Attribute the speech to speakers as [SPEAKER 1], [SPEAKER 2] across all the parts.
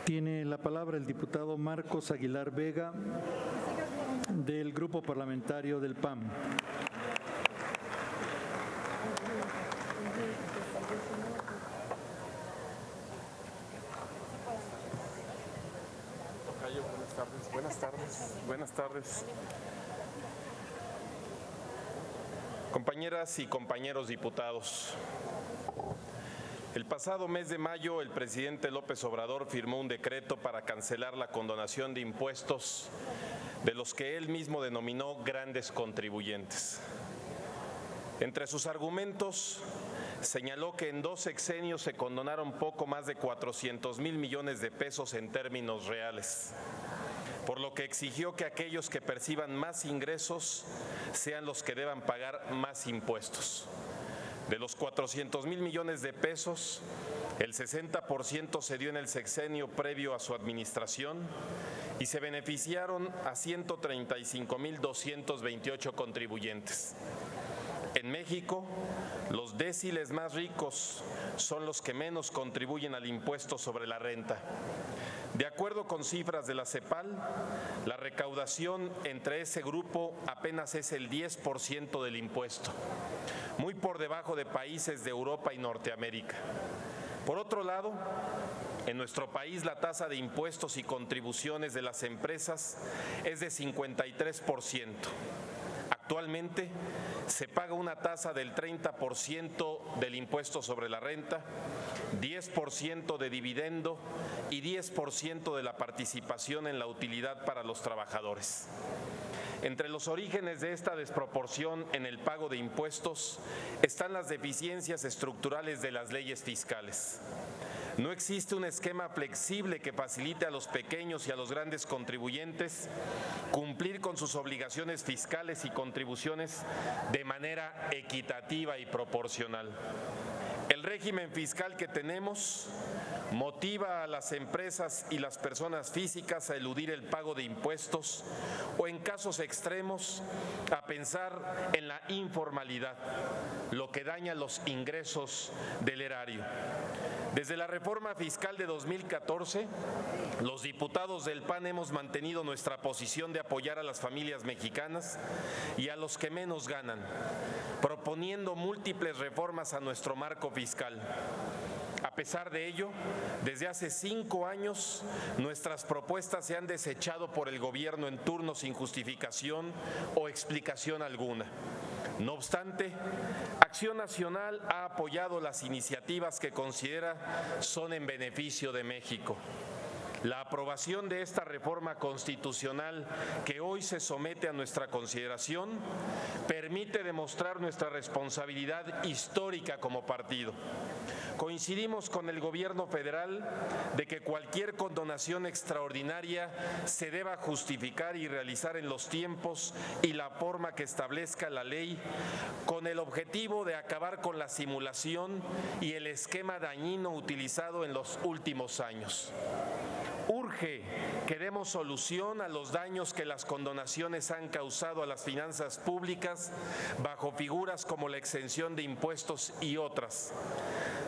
[SPEAKER 1] Tiene la palabra el diputado Marcos Aguilar Vega, del Grupo Parlamentario del PAN.
[SPEAKER 2] Buenas tardes. Compañeras y compañeros diputados, el pasado mes de mayo el presidente López Obrador firmó un decreto para cancelar la condonación de impuestos de los que él mismo denominó grandes contribuyentes. Entre sus argumentos, señaló que en 2 sexenios se condonaron poco más de 400,000 millones de pesos en términos reales, por lo que exigió que aquellos que perciban más ingresos sean los que deban pagar más impuestos. De los 400,000 millones de pesos, el 60% se dio en el sexenio previo a su administración y se beneficiaron a 135,228 contribuyentes. En México, los déciles más ricos son los que menos contribuyen al impuesto sobre la renta. De acuerdo con cifras de la CEPAL, la recaudación entre ese grupo apenas es el 10% del impuesto, muy por debajo de países de Europa y Norteamérica. Por otro lado, en nuestro país la tasa de impuestos y contribuciones de las empresas es de 53%. Actualmente se paga una tasa del 30% del impuesto sobre la renta, 10% de dividendo y 10% de la participación en la utilidad para los trabajadores. Entre los orígenes de esta desproporción en el pago de impuestos están las deficiencias estructurales de las leyes fiscales. No existe un esquema flexible que facilite a los pequeños y a los grandes contribuyentes cumplir con sus obligaciones fiscales y contribuciones de manera equitativa y proporcional. El régimen fiscal que tenemos motiva a las empresas y las personas físicas a eludir el pago de impuestos o, en casos extremos, a pensar en la informalidad, lo que daña los ingresos del erario. Desde la reforma fiscal de 2014, los diputados del PAN hemos mantenido nuestra posición de apoyar a las familias mexicanas y a los que menos ganan, proponiendo múltiples reformas a nuestro marco fiscal. A pesar de ello, desde hace 5 años, nuestras propuestas se han desechado por el gobierno en turno sin justificación o explicación alguna. No obstante, Acción Nacional ha apoyado las iniciativas que considera son en beneficio de México. La aprobación de esta reforma constitucional que hoy se somete a nuestra consideración permite demostrar nuestra responsabilidad histórica como partido. Coincidimos con el gobierno federal de que cualquier condonación extraordinaria se deba justificar y realizar en los tiempos y la forma que establezca la ley, con el objetivo de acabar con la simulación y el esquema dañino utilizado en los últimos años. Urge que demos solución a los daños que las condonaciones han causado a las finanzas públicas bajo figuras como la exención de impuestos y otras.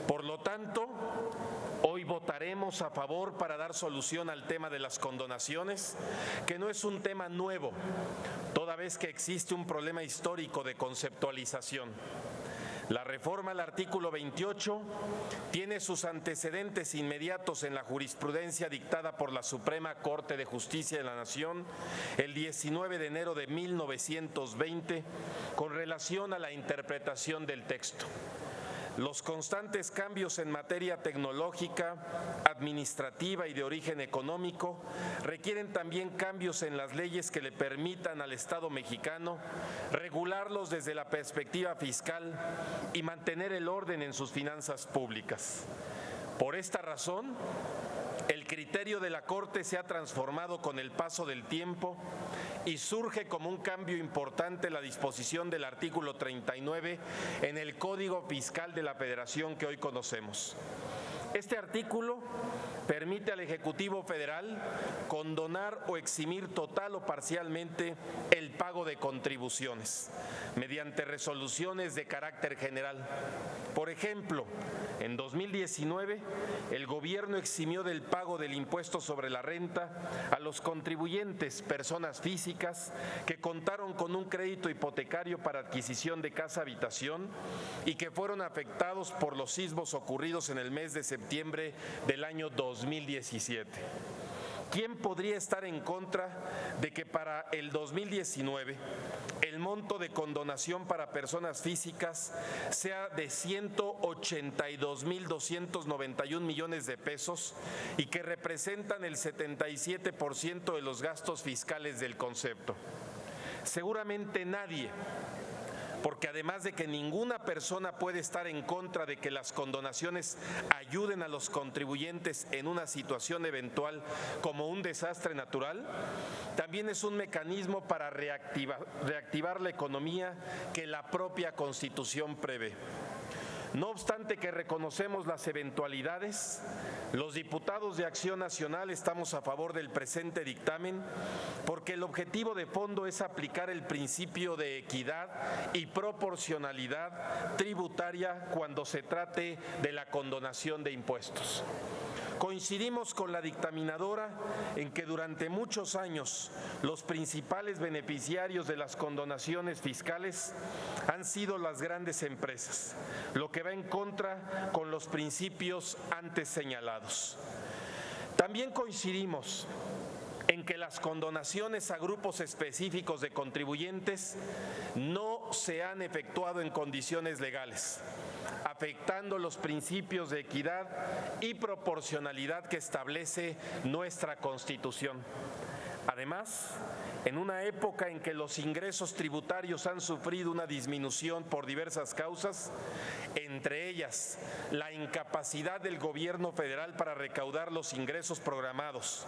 [SPEAKER 2] Por lo tanto, hoy votaremos a favor para dar solución al tema de las condonaciones, que no es un tema nuevo, toda vez que existe un problema histórico de conceptualización. La reforma al artículo 28 tiene sus antecedentes inmediatos en la jurisprudencia dictada por la Suprema Corte de Justicia de la Nación el 19 de enero de 1920 con relación a la interpretación del texto. Los constantes cambios en materia tecnológica, administrativa y de origen económico requieren también cambios en las leyes que le permitan al Estado mexicano regularlos desde la perspectiva fiscal y mantener el orden en sus finanzas públicas. Por esta razón, el criterio de la Corte se ha transformado con el paso del tiempo y surge como un cambio importante la disposición del artículo 39 en el Código Fiscal de la Federación que hoy conocemos. Este artículo permite al Ejecutivo Federal condonar o eximir total o parcialmente el pago de contribuciones mediante resoluciones de carácter general. Por ejemplo, en 2019, el gobierno eximió del pago del impuesto sobre la renta a los contribuyentes, personas físicas, que contaron con un crédito hipotecario para adquisición de casa-habitación y que fueron afectados por los sismos ocurridos en el mes de septiembre del año 2017. ¿Quién podría estar en contra de que para el 2019 el monto de condonación para personas físicas sea de 182.291 millones de pesos y que representan el 77% de los gastos fiscales del concepto? Seguramente nadie, porque además de que ninguna persona puede estar en contra de que las condonaciones ayuden a los contribuyentes en una situación eventual como un desastre natural, también es un mecanismo para reactivar la economía que la propia Constitución prevé. No obstante que reconocemos las eventualidades, los diputados de Acción Nacional estamos a favor del presente dictamen porque el objetivo de fondo es aplicar el principio de equidad y proporcionalidad tributaria cuando se trate de la condonación de impuestos. Coincidimos con la dictaminadora en que durante muchos años los principales beneficiarios de las condonaciones fiscales han sido las grandes empresas, lo que va en contra con los principios antes señalados. También coincidimos en que las condonaciones a grupos específicos de contribuyentes no se han efectuado en condiciones legales, afectando los principios de equidad y proporcionalidad que establece nuestra Constitución. Además, en una época en que los ingresos tributarios han sufrido una disminución por diversas causas, entre ellas la incapacidad del gobierno federal para recaudar los ingresos programados,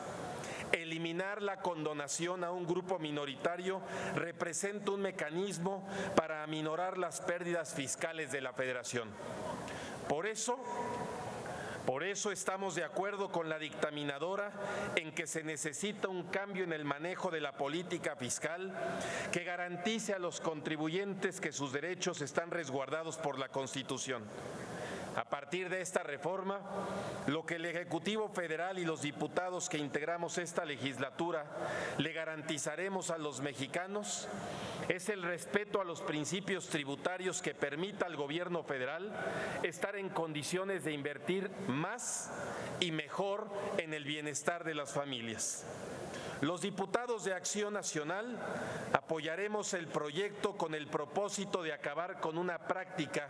[SPEAKER 2] eliminar la condonación a un grupo minoritario representa un mecanismo para aminorar las pérdidas fiscales de la Federación. Por eso estamos de acuerdo con la dictaminadora en que se necesita un cambio en el manejo de la política fiscal que garantice a los contribuyentes que sus derechos están resguardados por la Constitución. A partir de esta reforma, lo que el Ejecutivo Federal y los diputados que integramos esta legislatura le garantizaremos a los mexicanos es el respeto a los principios tributarios que permita al gobierno federal estar en condiciones de invertir más y mejor en el bienestar de las familias. Los diputados de Acción Nacional apoyaremos el proyecto con el propósito de acabar con una práctica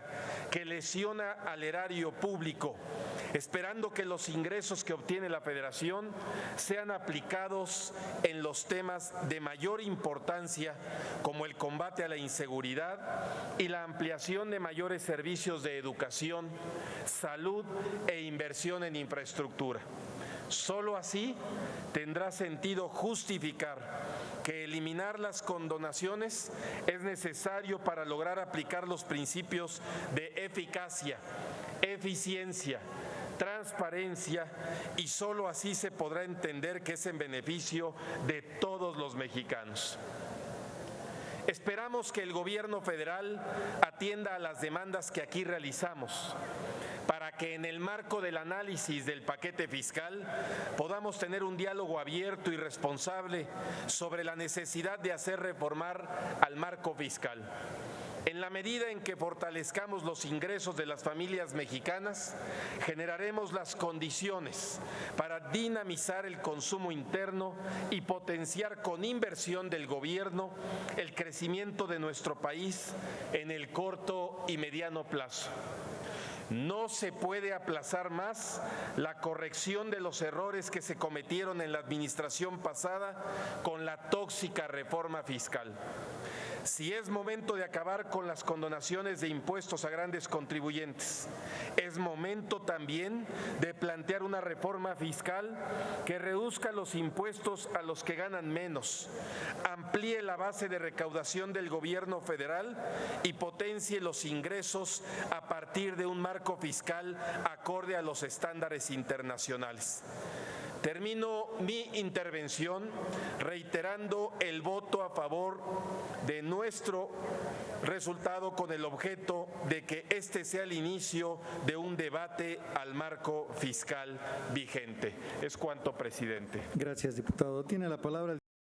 [SPEAKER 2] que lesiona al erario público, esperando que los ingresos que obtiene la Federación sean aplicados en los temas de mayor importancia, como el combate a la inseguridad y la ampliación de mayores servicios de educación, salud e inversión en infraestructura. Solo así tendrá sentido justificar que eliminar las condonaciones es necesario para lograr aplicar los principios de eficacia, eficiencia, transparencia y solo así se podrá entender que es en beneficio de todos los mexicanos. Esperamos que el gobierno federal atienda a las demandas que aquí realizamos, para que en el marco del análisis del paquete fiscal podamos tener un diálogo abierto y responsable sobre la necesidad de hacer reformar al marco fiscal. En la medida en que fortalezcamos los ingresos de las familias mexicanas, generaremos las condiciones para dinamizar el consumo interno y potenciar con inversión del gobierno el crecimiento de nuestro país en el corto y mediano plazo. No se puede aplazar más la corrección de los errores que se cometieron en la administración pasada con la tóxica reforma fiscal. Si es momento de acabar con las condonaciones de impuestos a grandes contribuyentes, es momento también de plantear una reforma fiscal que reduzca los impuestos a los que ganan menos, amplíe la base de recaudación del gobierno federal y potencie los ingresos a partir de un marco fiscal acorde a los estándares internacionales. Termino mi intervención reiterando el voto a favor de nuestro resultado con el objeto de que este sea el inicio de un debate al marco fiscal vigente. Es cuanto, presidente.
[SPEAKER 1] Gracias, diputado. Tiene la palabra el